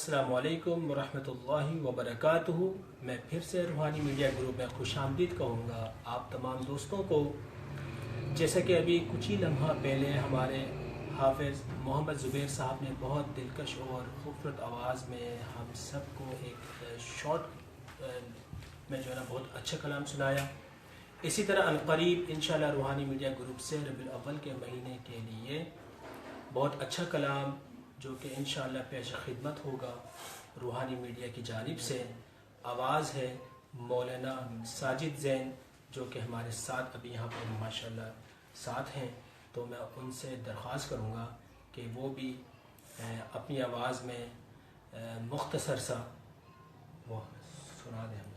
السلام علیکم ورحمۃ اللہ وبرکاتہ۔ میں پھر سے روحانی میڈیا گروپ میں خوش آمدید کہوں گا آپ تمام دوستوں کو۔ جیسا کہ ابھی کچھ ہی لمحہ پہلے ہمارے حافظ محمد زبیر صاحب نے بہت دلکش اور خوبصورت آواز میں ہم سب کو ایک شارٹ میں جو ہے نا بہت اچھا کلام سنایا۔ اسی طرح عنقریب انشاءاللہ روحانی میڈیا گروپ سے ربیع الاول کے مہینے کے لیے بہت اچھا کلام جو کہ انشاءاللہ پیش خدمت ہوگا روحانی میڈیا کی جانب سے۔ آواز ہے مولانا ساجد زین جو کہ ہمارے ساتھ ابھی یہاں پر ماشاءاللہ ساتھ ہیں، تو میں ان سے درخواست کروں گا کہ وہ بھی اپنی آواز میں مختصر سا وہ سنا دیں ہمیں۔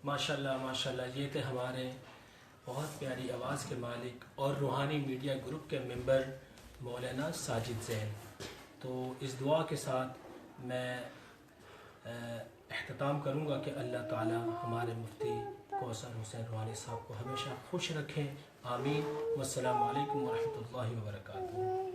ماشاءاللہ یہ تھے ہمارے بہت پیاری آواز کے مالک اور روحانی میڈیا گروپ کے ممبر مولانا ساجد زین۔ تو اس دعا کے ساتھ میں اختتام کروں گا کہ اللہ تعالی ہمارے مفتی کوثر حسین روحانی صاحب کو ہمیشہ خوش رکھیں، آمین۔ والسلام علیکم ورحمۃ اللہ وبرکاتہ۔